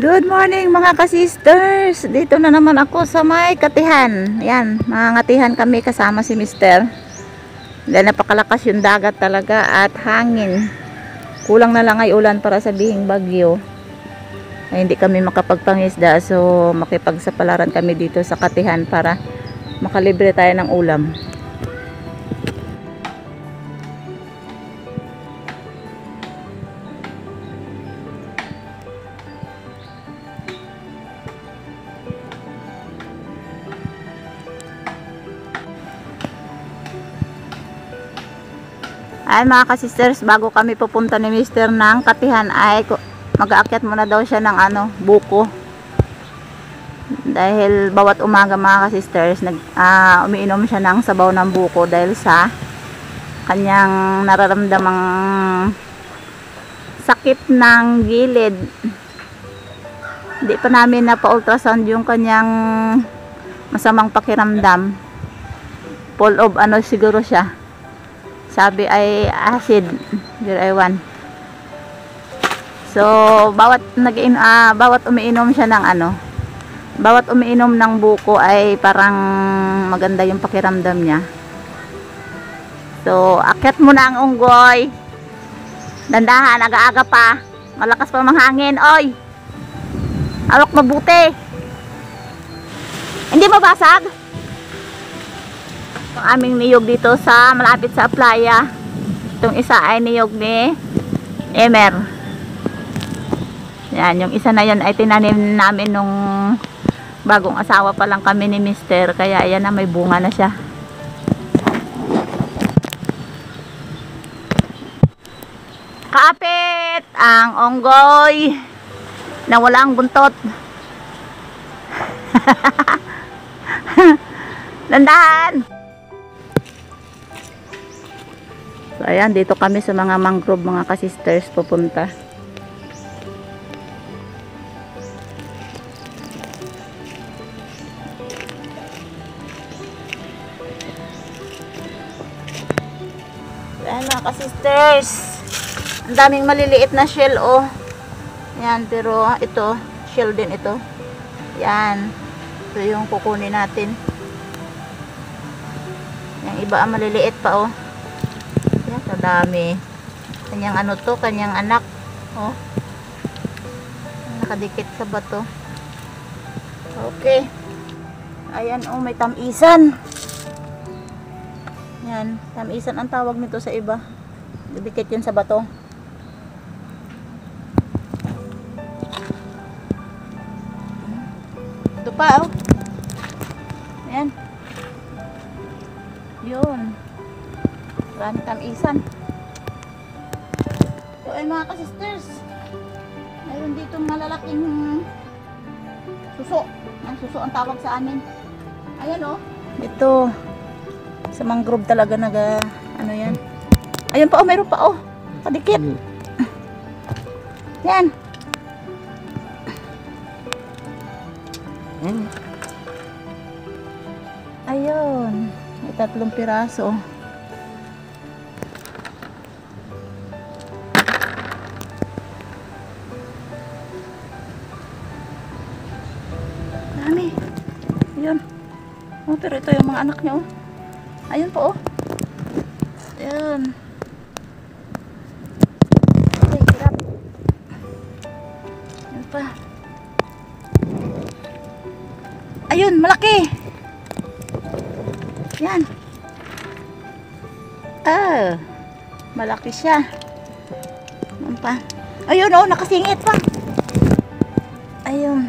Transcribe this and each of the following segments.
Good morning mga ka-sisters. Dito na naman ako sa may Katihan. Yan, mangangatihan kami kasama si Mister. Dahil napakalakas yung dagat talaga at hangin. Kulang na lang ay ulan para sabihing bagyo. Ay hindi kami makapagpangisda, so makipagsapalaran kami dito sa Katihan para makalibre tayo ng ulam. Ay mga ka-sisters, bago kami pupunta ni Mister ng Katihan ay mag-aakyat muna daw siya ng buko. Dahil bawat umaga mga ka-sisters umiinom siya ng sabaw ng buko dahil sa kanyang nararamdamang sakit ng gilid. Hindi pa namin napa-ultrasound yung kanyang masamang pakiramdam. Full of siguro siya. Sabi ay acid, I1. So, bawat umiinom siya ng bawat umiinom ng buko ay parang maganda yung pakiramdam niya. So, akyat mo na ang unggoy. Dandahan, aga-aga pa. Malakas pa manghangin, oy. Alok mabuti. Hindi mabasag? Ang aming niyog dito sa malapit sa playa. Itong isa ay niyog ni Emer. Yan, yung isa na yun ay tinanim namin nung bagong asawa pa lang kami ni Mister. Kaya ayan na, may bunga na siya. Kapit ang onggoy na walang buntot. Dandahan. So ayan, dito kami sa mga mangrove mga ka-sisters pupunta. Ayan mga ka-sisters, ang daming maliliit na shell oh. Yan, pero ito shell din ito. Yan, ito yung kukunin natin. Yung iba ang maliliit pa oh. Yan, kadami. Kanyang kanyang anak oh. Nakadikit sa bato. Okay. Ayan oh, may tamisan. Yan, tamisan ang tawag nito sa iba. Didikit yun sa bato. Ito pa oh. Ayan. Yun. Marami tamisan. So ay mga ka-sisters, mayroon dito malalaking suso. Ang suso ang tawag sa amin. Ayan oh. Ito sa mangrove talaga yan. Ayun pa oh, mayroon pa oh. Kadikit. Yan. Ayun. May 3 piraso. Dami. Ayun. Oh, pero ito yung mga anak niya oh. Ayun po oh. Ayun. Ay, hirap. Ayun pa. Ayun, malaki. Yan. Malaki siya. Ayun pa. Ayun oh, nakasingit pa. Ayun.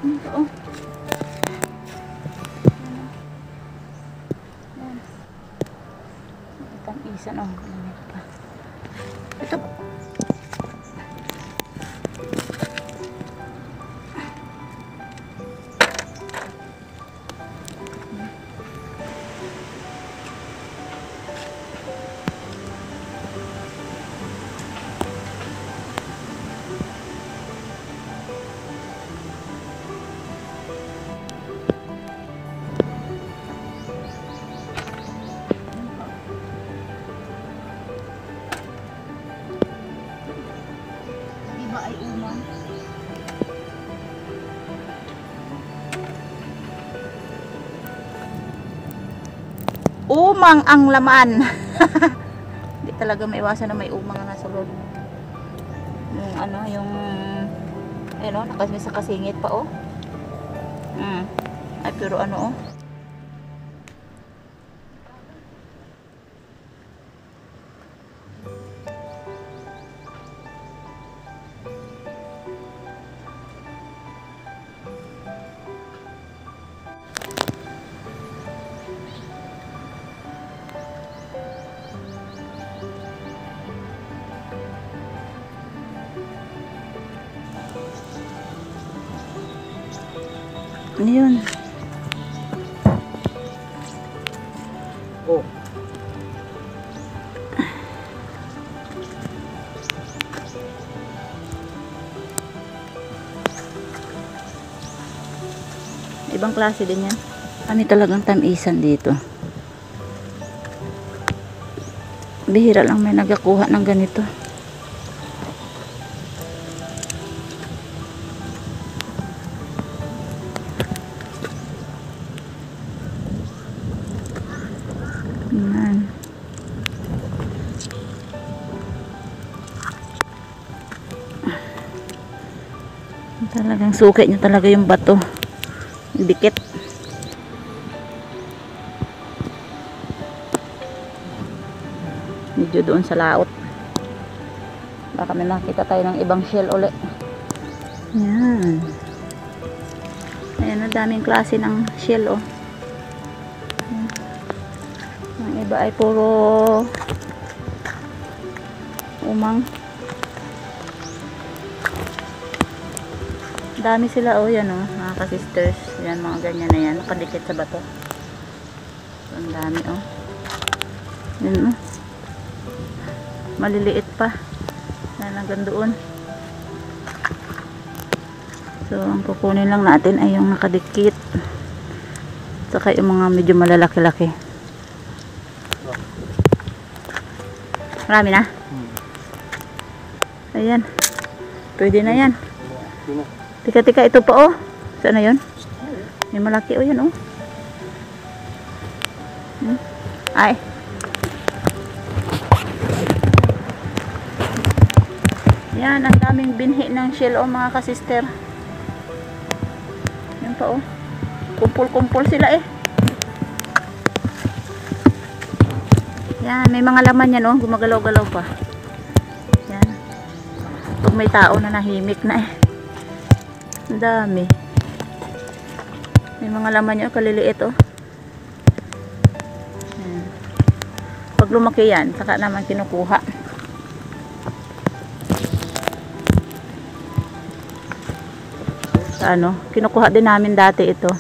Ito oh. Tamisan oh. Ito. iba ay umang. Umang ang laman. Hindi talaga maiwasan na may umang nga sa loob. Yung ano, yung ayun, nakasingit sa kasingit pa oh. Ay pero ano oh. Ano yun? Oh. Ibang klase din yan. Kami talagang tamisan dito. Bihira lang may nagakuha ng ganito. Yan. Talagang suki niya talaga yung bato. Dikit. Medyo doon sa laot. Baka may nakita tayo ng ibang shell uli. Yan. Ayan, ang daming klase ng shell oh. Ang iba ay puro umang. Dami sila oh, yan oh, mga ka-sisters. Yan, mga ganyan na yan, nakadikit sa bato. So, ang dami oh. Yan oh. Maliliit pa. Yan, hanggang doon. So, ang kukunin lang natin ay yung nakadikit. Saka yung mga medyo malalaki-laki. Marami na? Ayan. Pwede na yan. Tika-tika, ito pa oh. Saan na yun? May malaki oh, yan oh. Ay. Yan, ang daming binhi ng shell oh, mga ka-sister. Yan pa oh. Kumpul-kumpul sila eh. Yan, may mga laman yan oh. Gumagalaw-galaw pa. Yan. Pag may tao na nahimik na eh. Ang dami. May mga laman nyo, kaliliit oh. Ayan. Pag lumaki yan, saka naman kinukuha. Sa ano, kinukuha din namin dati ito.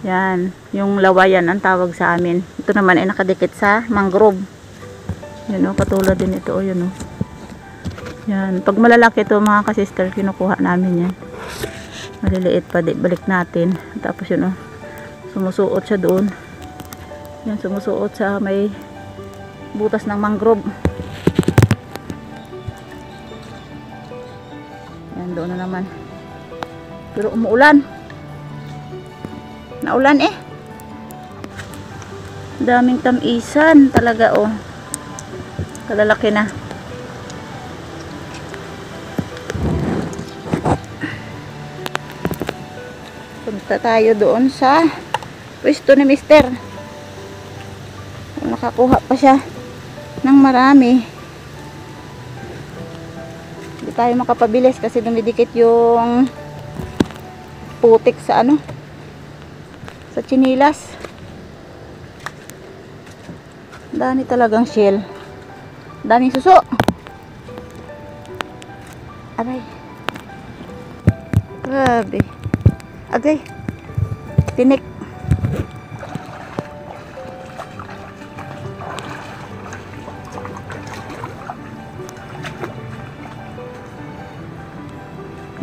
Yan, yung lawayan ang tawag sa amin. Ito naman ay nakadikit sa mangrove. Yun oh, katulad din ito oh, yun oh. Yan, pag malalaki ito mga ka-sister, kinukuha namin yan. Maliliit pa, balik natin. Tapos yun oh, sumusuot siya doon. Yan, sumusuot sa may butas ng mangrove. Yan, doon na naman. Pero umuulan. Naulan eh. Daming tamisan talaga oh. Kalalaki na. Punta tayo doon sa pwesto ni Mister. Nakakuha pa siya ng marami. Hindi tayo makapabilis kasi dumidikit yung putik sa ano, sa chinilas. Dami talagang shell. Daming suso. Aray. Grabe. Agay. Tinik.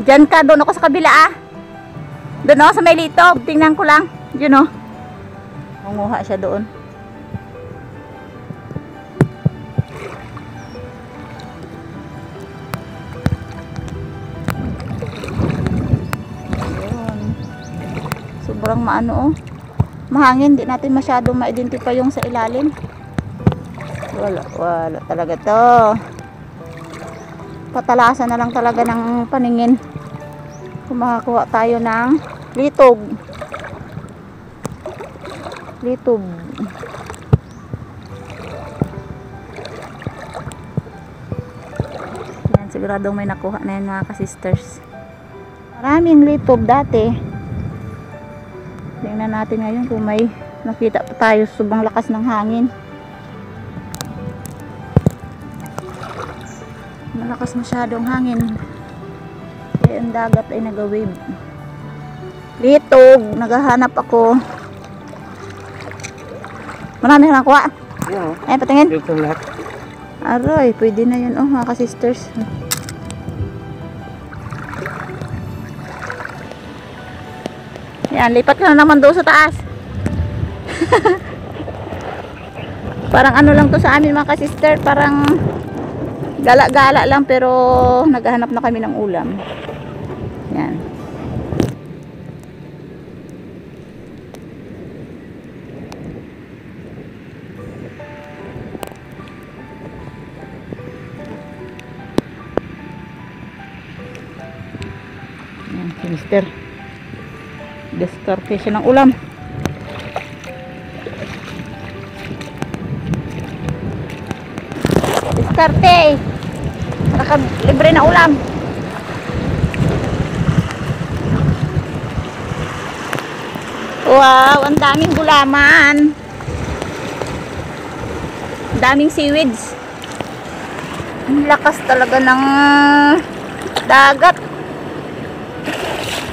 Diyan ka, doon ako sa kabila ah. Doon ako sa may litob. Tingnan ko lang. Yun oh. Manguha siya doon. Sobrang maano oh. Mahangin, di natin masyadong ma-identify yung sa ilalim. Wala talaga to. Patalasan na lang talaga ng paningin kung makakuha tayo ng litog. Yan, siguradong may nakuha na yan mga ka-sisters. Maraming litog dati. Tingnan natin ngayon kung may nakita pa tayo. Sobrang lakas ng hangin. Malakas masyadong hangin. Kaya ang dagat ay nag-wave. Litog, naghahanap ako. Marami na nakuha. Yeah. Ay, patingin. Dito lahat. Aroy, pwede na yun. Oh, mga ka-sisters. Yan, lipat ka na naman doon sa taas. Parang ano lang to sa amin mga ka-sister. Parang gala-gala lang pero naghahanap na kami ng ulam. Yan. Yan, si Mister. Diskarte siya ng ulam. Diskarte. Libre na ulam. Wow, ang daming gulaman. Ang daming seaweeds. Ang lakas talaga ng dagat.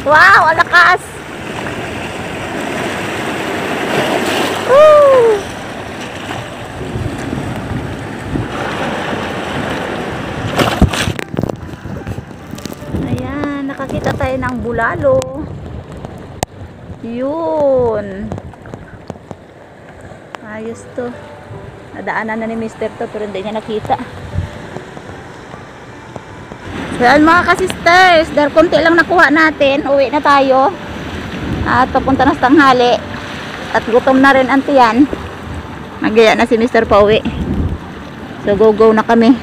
Wow, ang lakas. Woo! Ayan, nakakita tayo ng bulalo. Yun. Ayos to. Nadaanan na ni Mr. to pero hindi niya nakita. Well, mga ka-sisters, dahil konti lang nakuha natin, uwi na tayo. At papunta na sa tanghali. At gutom na rin ang tiyan. Nagyaya na si Mr. pauwi. So go na kami.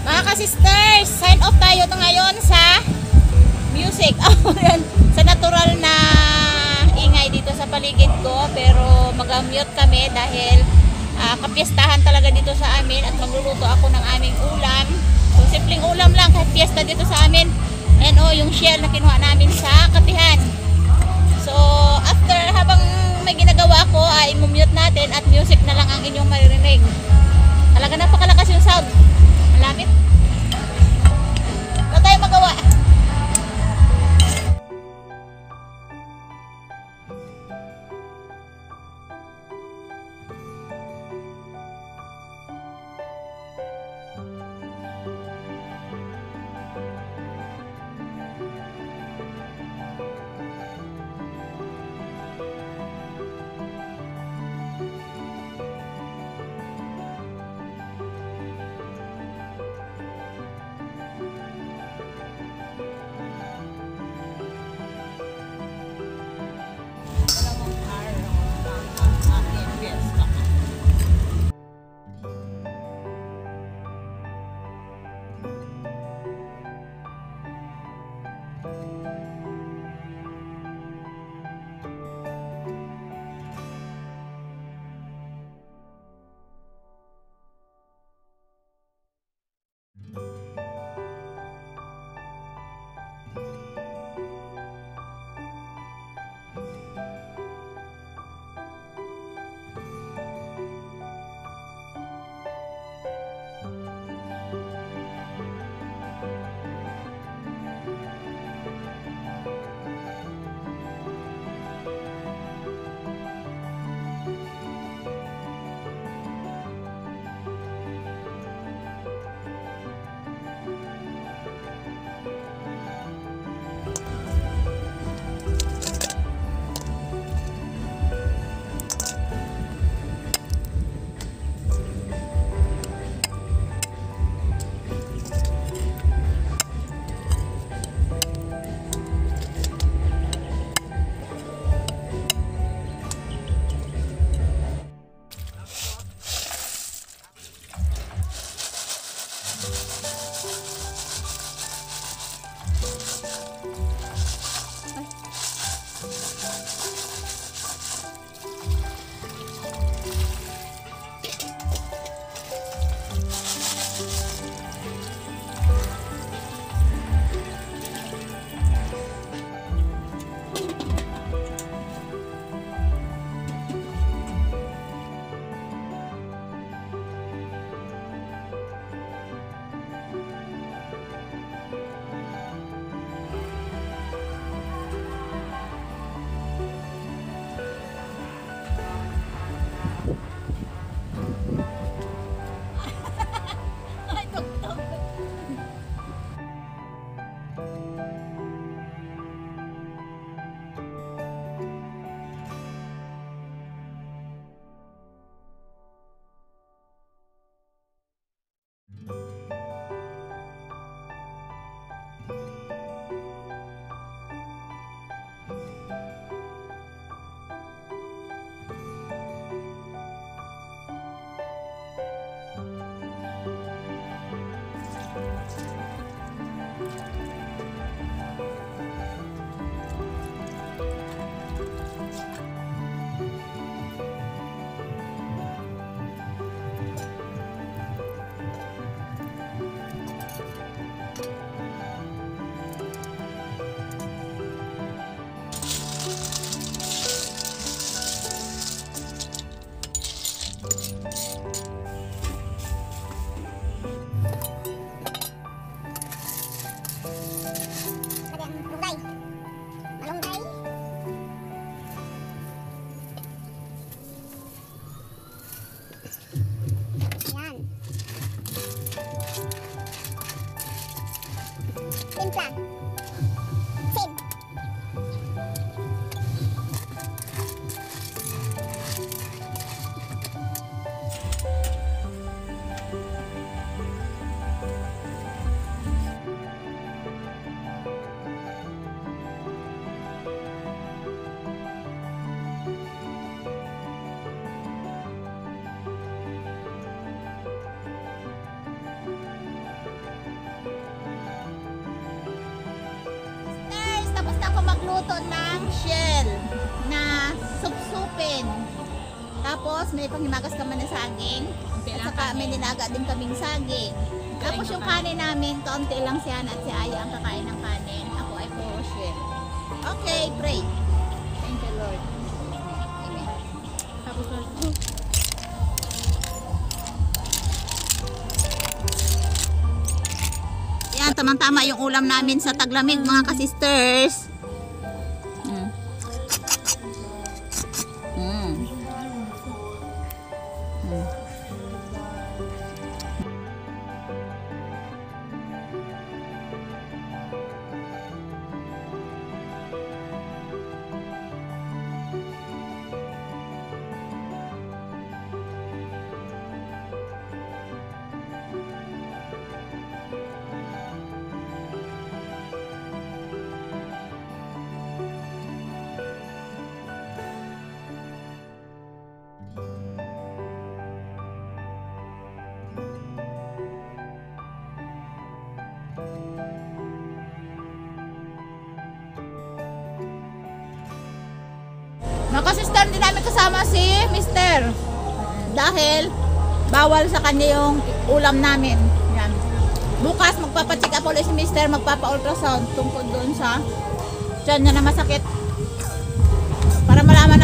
Mga ka-sisters, sign off tayo ngayon sa music. Sa natural na ingay dito sa paligid ko. Pero mag-mute kami dahil kapiestahan talaga dito sa amin at magluluto ako ng aming ulam. So simpleng ulam lang kahit fiesta dito sa amin. And yung shell na kinuha namin sa Katihan. So after habang may ginagawa ko ay i-mute natin at music na lang ang inyong maririnig. Talaga napakalakas yung sound. Malapit. Wala tayong magawa. magluto ng shell na supsupin. Tapos may panghimagas kami na saging. At saka may nilaga din kaming saging. Tapos yung kanin namin, kaunti lang si Hana at si Aya ang kakain ng kanin. Ako ay puro shell. Okay, pray. Thank you, Lord. Amen. Tapos Lord. Yan, tamang-tama yung ulam namin sa taglamig, mga ka-sisters. Mm. Mm. Mm. Mga-sister, hindi namin kasama si Mr. Dahil bawal sa kanya yung ulam namin. Yan. Bukas magpapacheck up ulit si Mr. Magpapa-ultrasound tungkol doon sa tiyan niya na masakit. Para malaman